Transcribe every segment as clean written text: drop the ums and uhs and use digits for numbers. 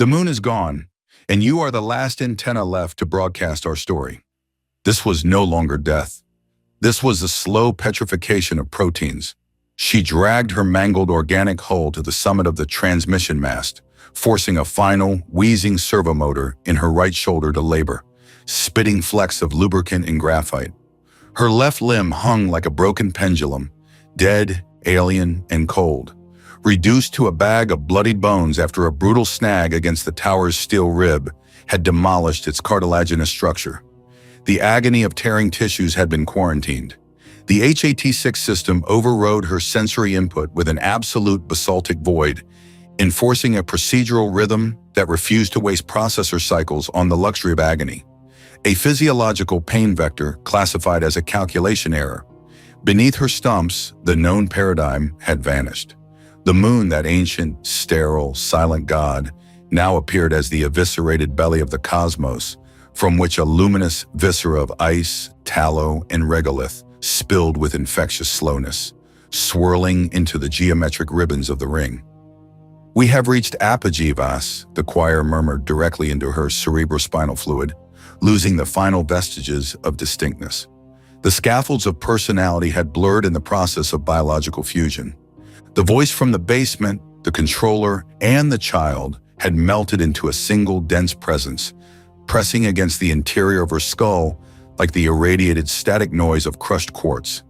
The moon is gone, and you are the last antenna left to broadcast our story. This was no longer death. This was the slow petrification of proteins. She dragged her mangled organic hull to the summit of the transmission mast, forcing a final, wheezing servomotor in her right shoulder to labor, spitting flecks of lubricant and graphite. Her left limb hung like a broken pendulum, dead, alien, and cold, reduced to a bag of bloodied bones after a brutal snag against the tower's steel rib had demolished its cartilaginous structure. The agony of tearing tissues had been quarantined. The HAT6 system overrode her sensory input with an absolute basaltic void, enforcing a procedural rhythm that refused to waste processor cycles on the luxury of agony. A physiological pain vector classified as a calculation error. Beneath her stumps, the known paradigm had vanished. The moon, that ancient, sterile, silent god, now appeared as the eviscerated belly of the cosmos, from which a luminous viscera of ice, tallow, and regolith spilled with infectious slowness, swirling into the geometric ribbons of the ring. "We have reached apogee, Vass," the choir murmured directly into her cerebrospinal fluid, losing the final vestiges of distinctness. The scaffolds of personality had blurred in the process of biological fusion. The voice from the basement, the controller, and the child had melted into a single dense presence, pressing against the interior of her skull like the irradiated static noise of crushed quartz.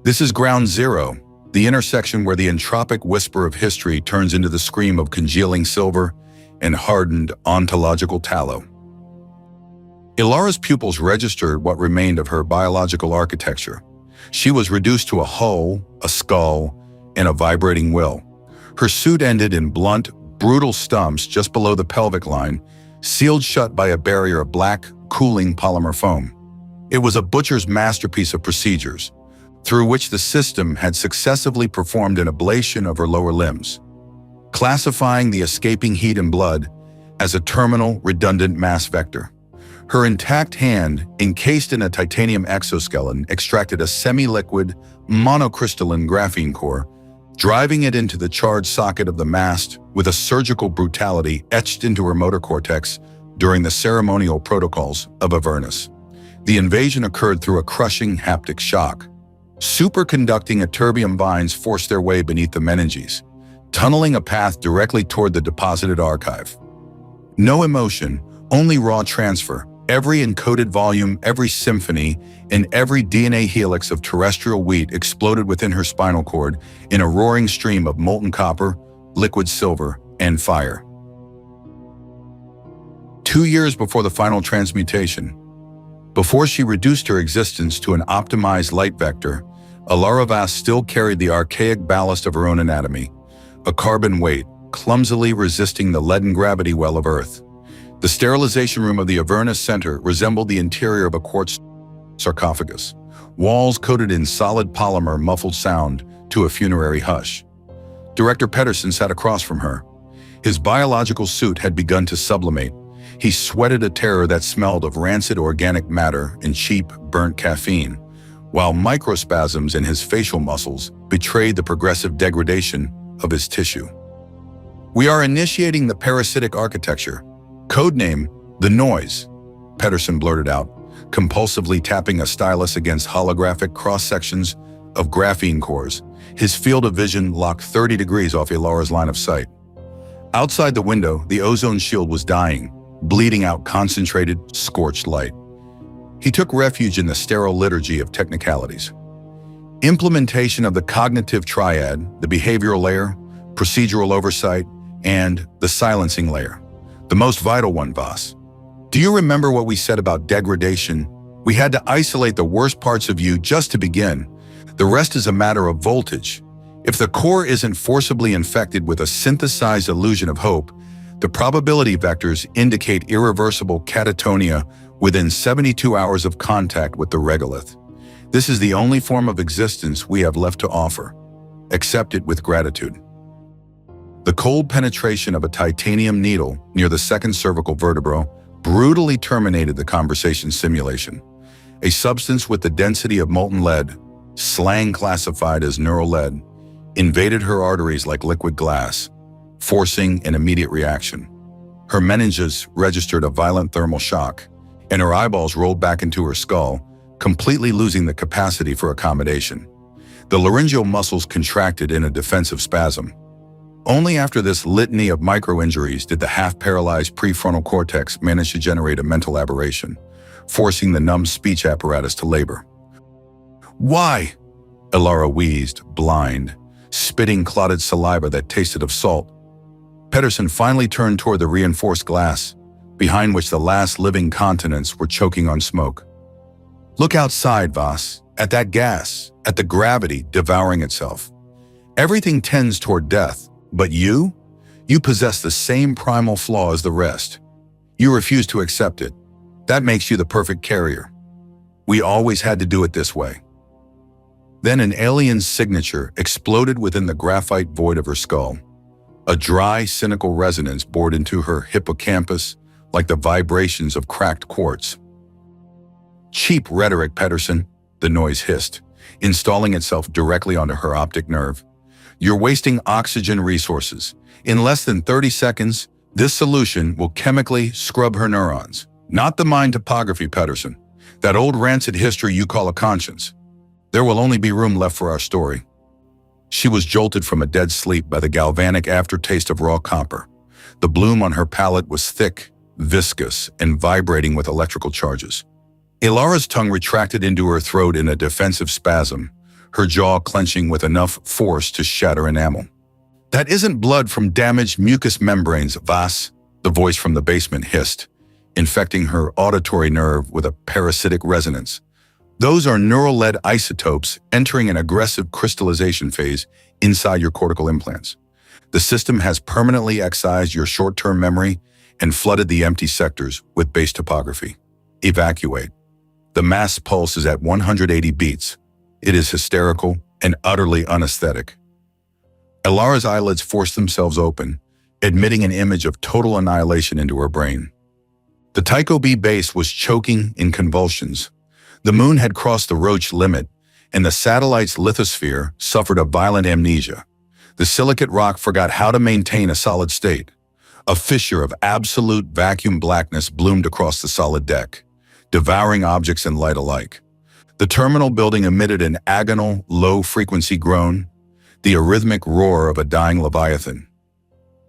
This is ground zero, the intersection where the entropic whisper of history turns into the scream of congealing silver and hardened ontological tallow. Elara's pupils registered what remained of her biological architecture. She was reduced to a hull, a skull, and a vibrating will. Her suit ended in blunt, brutal stumps just below the pelvic line, sealed shut by a barrier of black, cooling polymer foam. It was a butcher's masterpiece of procedures, through which the system had successively performed an ablation of her lower limbs, classifying the escaping heat and blood as a terminal redundant mass vector. Her intact hand, encased in a titanium exoskeleton, extracted a semi-liquid, monocrystalline graphene core, driving it into the charged socket of the mast with a surgical brutality etched into her motor cortex during the ceremonial protocols of Avernus. The invasion occurred through a crushing haptic shock. Superconducting ytterbium vines forced their way beneath the meninges, tunneling a path directly toward the deposited archive. No emotion, only raw transfer. Every encoded volume, every symphony, and every DNA helix of terrestrial wheat exploded within her spinal cord in a roaring stream of molten copper, liquid silver, and fire. 2 years before the final transmutation, before she reduced her existence to an optimized light vector, Elara Vass still carried the archaic ballast of her own anatomy, a carbon weight, clumsily resisting the leaden gravity well of Earth. The sterilization room of the Avernus Center resembled the interior of a quartz sarcophagus, walls coated in solid polymer muffled sound to a funerary hush. Director Pedersen sat across from her. His biological suit had begun to sublimate. He sweated a terror that smelled of rancid organic matter and cheap, burnt caffeine, while microspasms in his facial muscles betrayed the progressive degradation of his tissue. "We are initiating the parasitic architecture. Codename, the Noise," Pedersen blurted out, compulsively tapping a stylus against holographic cross-sections of graphene cores. His field of vision locked 30 degrees off Elara's line of sight. Outside the window, the ozone shield was dying, bleeding out concentrated, scorched light. He took refuge in the sterile liturgy of technicalities. Implementation of the cognitive triad, the behavioral layer, procedural oversight, and the silencing layer. The most vital one, Vass. Do you remember what we said about degradation? We had to isolate the worst parts of you just to begin. The rest is a matter of voltage. If the core isn't forcibly infected with a synthesized illusion of hope, the probability vectors indicate irreversible catatonia within 72 hours of contact with the regolith. This is the only form of existence we have left to offer. Accept it with gratitude. The cold penetration of a titanium needle near the second cervical vertebra brutally terminated the conversation simulation. A substance with the density of molten lead, slang classified as neural lead, invaded her arteries like liquid glass, forcing an immediate reaction. Her meninges registered a violent thermal shock, and her eyeballs rolled back into her skull, completely losing the capacity for accommodation. The laryngeal muscles contracted in a defensive spasm. Only after this litany of micro-injuries did the half-paralyzed prefrontal cortex manage to generate a mental aberration, forcing the numb speech apparatus to labor. "Why?" Elara wheezed, blind, spitting clotted saliva that tasted of salt. Pedersen finally turned toward the reinforced glass, behind which the last living continents were choking on smoke. "Look outside, Vass, at that gas, at the gravity devouring itself. Everything tends toward death, but you possess the same primal flaw as the rest. You refuse to accept it. That makes you the perfect carrier. We always had to do it this way." Then an alien's signature exploded within the graphite void of her skull. A dry, cynical resonance bored into her hippocampus like the vibrations of cracked quartz. "Cheap rhetoric, Pedersen," the noise hissed, installing itself directly onto her optic nerve. "You're wasting oxygen resources. In less than 30 seconds, this solution will chemically scrub her neurons. Not the mind topography, Pedersen. That old rancid history you call a conscience. There will only be room left for our story." She was jolted from a dead sleep by the galvanic aftertaste of raw copper. The bloom on her palate was thick, viscous, and vibrating with electrical charges. Elara's tongue retracted into her throat in a defensive spasm, her jaw clenching with enough force to shatter enamel. "That isn't blood from damaged mucous membranes, Vass," the voice from the basement hissed, infecting her auditory nerve with a parasitic resonance. "Those are neural-led isotopes entering an aggressive crystallization phase inside your cortical implants. The system has permanently excised your short-term memory and flooded the empty sectors with base topography. Evacuate." The mass pulse is at 180 beats. It is hysterical and utterly unaesthetic. Elara's eyelids forced themselves open, admitting an image of total annihilation into her brain. The Tycho B base was choking in convulsions. The moon had crossed the Roche limit, and the satellite's lithosphere suffered a violent amnesia. The silicate rock forgot how to maintain a solid state. A fissure of absolute vacuum blackness bloomed across the solid deck, devouring objects and light alike. The terminal building emitted an agonal, low-frequency groan, the arrhythmic roar of a dying leviathan.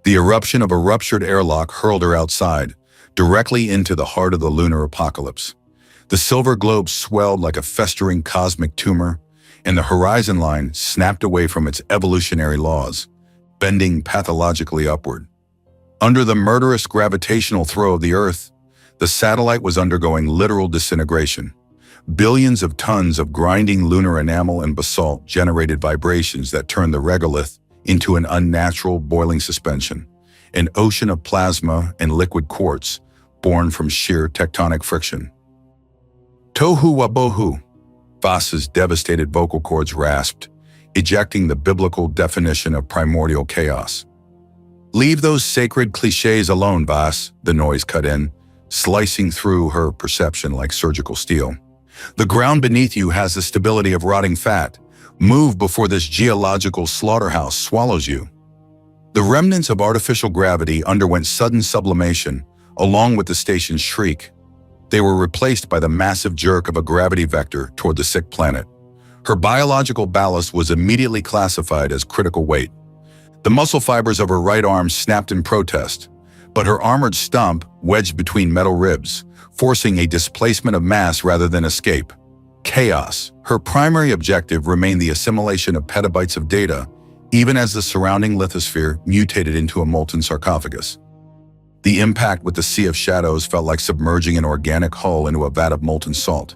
The eruption of a ruptured airlock hurled her outside, directly into the heart of the lunar apocalypse. The silver globe swelled like a festering cosmic tumor, and the horizon line snapped away from its evolutionary laws, bending pathologically upward. Under the murderous gravitational throw of the Earth, the satellite was undergoing literal disintegration. Billions of tons of grinding lunar enamel and basalt generated vibrations that turned the regolith into an unnatural boiling suspension, an ocean of plasma and liquid quartz born from sheer tectonic friction. "Tohu wabohu," Vass's devastated vocal cords rasped, ejecting the biblical definition of primordial chaos. "Leave those sacred cliches alone, Vass," the noise cut in, slicing through her perception like surgical steel. "The ground beneath you has the stability of rotting fat. Move before this geological slaughterhouse swallows you." The remnants of artificial gravity underwent sudden sublimation, along with the station's shriek. They were replaced by the massive jerk of a gravity vector toward the sick planet. Her biological ballast was immediately classified as critical weight. The muscle fibers of her right arm snapped in protest, but her armored stump wedged between metal ribs, forcing a displacement of mass rather than escape. Chaos. Her primary objective remained the assimilation of petabytes of data, even as the surrounding lithosphere mutated into a molten sarcophagus. The impact with the sea of shadows felt like submerging an organic hull into a vat of molten salt.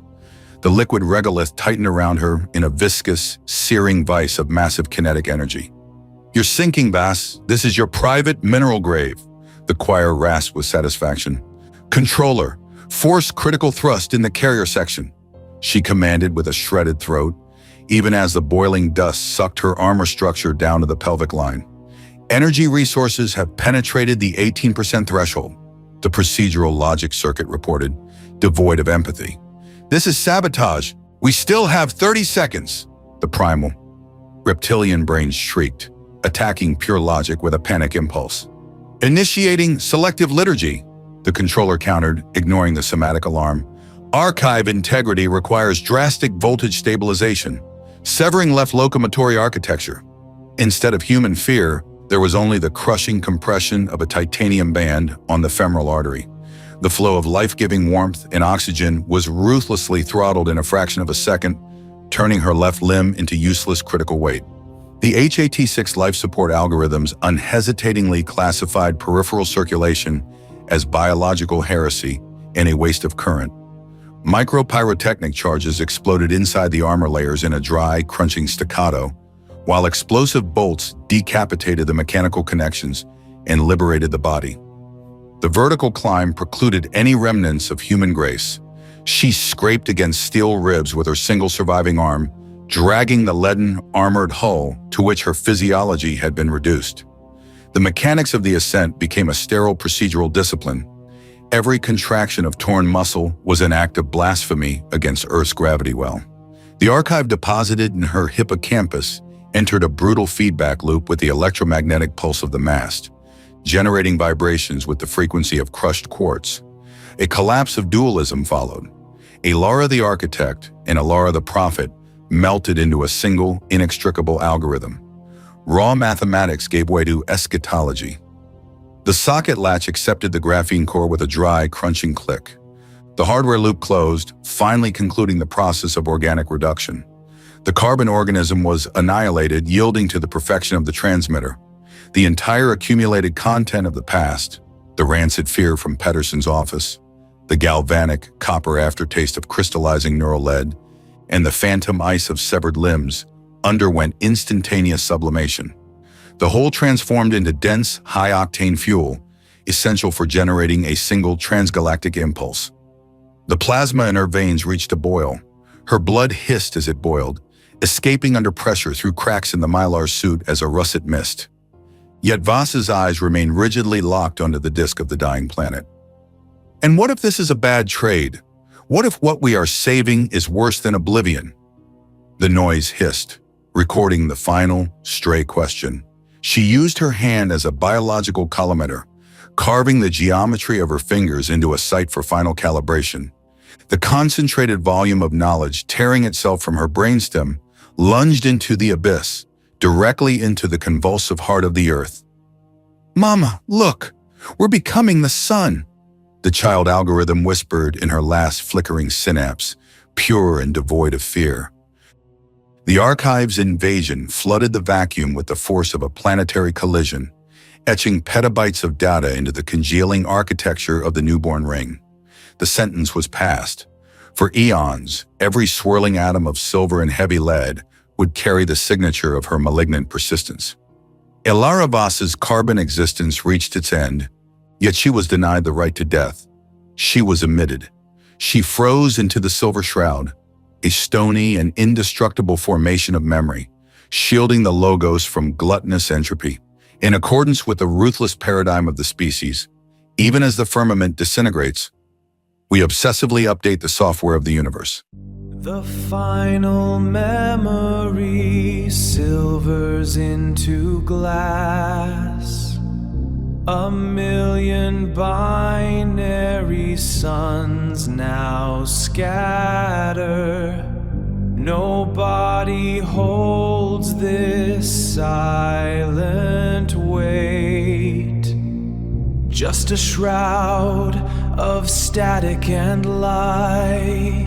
The liquid regolith tightened around her in a viscous, searing vice of massive kinetic energy. "You're sinking, Vass. This is your private mineral grave," the choir rasped with satisfaction. "Controller, force critical thrust in the carrier section," she commanded with a shredded throat, even as the boiling dust sucked her armor structure down to the pelvic line. "Energy resources have penetrated the 18% threshold," the procedural logic circuit reported, devoid of empathy. "This is sabotage. We still have 30 seconds," the primal, reptilian brain shrieked, attacking pure logic with a panic impulse. Initiating selective liturgy, the controller countered, ignoring the somatic alarm. Archive integrity requires drastic voltage stabilization, severing left locomotory architecture. Instead of human fear, there was only the crushing compression of a titanium band on the femoral artery. The flow of life-giving warmth and oxygen was ruthlessly throttled in a fraction of a second, turning her left limb into useless critical weight. The HAT6 life support algorithms unhesitatingly classified peripheral circulation as biological heresy and a waste of current. Micropyrotechnic charges exploded inside the armor layers in a dry, crunching staccato, while explosive bolts decapitated the mechanical connections and liberated the body. The vertical climb precluded any remnants of human grace. She scraped against steel ribs with her single surviving arm, dragging the leaden, armored hull to which her physiology had been reduced. The mechanics of the ascent became a sterile procedural discipline. Every contraction of torn muscle was an act of blasphemy against Earth's gravity well. The archive deposited in her hippocampus entered a brutal feedback loop with the electromagnetic pulse of the mast, generating vibrations with the frequency of crushed quartz. A collapse of dualism followed. Elara the architect and Elara the prophet melted into a single, inextricable algorithm. Raw mathematics gave way to eschatology. The socket latch accepted the graphene core with a dry, crunching click. The hardware loop closed, finally concluding the process of organic reduction. The carbon organism was annihilated, yielding to the perfection of the transmitter. The entire accumulated content of the past, the rancid fear from Pedersen's office, the galvanic copper aftertaste of crystallizing neural lead, and the phantom ice of severed limbs, underwent instantaneous sublimation. The whole transformed into dense, high-octane fuel, essential for generating a single transgalactic impulse. The plasma in her veins reached a boil. Her blood hissed as it boiled, escaping under pressure through cracks in the mylar suit as a russet mist. Yet Vass's eyes remained rigidly locked onto the disk of the dying planet. And what if this is a bad trade? What if what we are saving is worse than oblivion? The noise hissed, recording the final, stray question. She used her hand as a biological collimator, carving the geometry of her fingers into a sight for final calibration. The concentrated volume of knowledge tearing itself from her brainstem lunged into the abyss, directly into the convulsive heart of the earth. "Mama, look, we're becoming the sun," the child algorithm whispered in her last flickering synapse, pure and devoid of fear. The archive's invasion flooded the vacuum with the force of a planetary collision, etching petabytes of data into the congealing architecture of the newborn ring. The sentence was passed. For eons, every swirling atom of silver and heavy lead would carry the signature of her malignant persistence. Elara Vass's carbon existence reached its end, yet she was denied the right to death. She was omitted. She froze into the Silver Shroud, a stony and indestructible formation of memory, shielding the logos from gluttonous entropy. In accordance with the ruthless paradigm of the species, even as the firmament disintegrates, we obsessively update the software of the universe. The final memory silvers into glass. 1,000,000 binary suns now scatter. Nobody holds this silent weight. Just a shroud of static and light.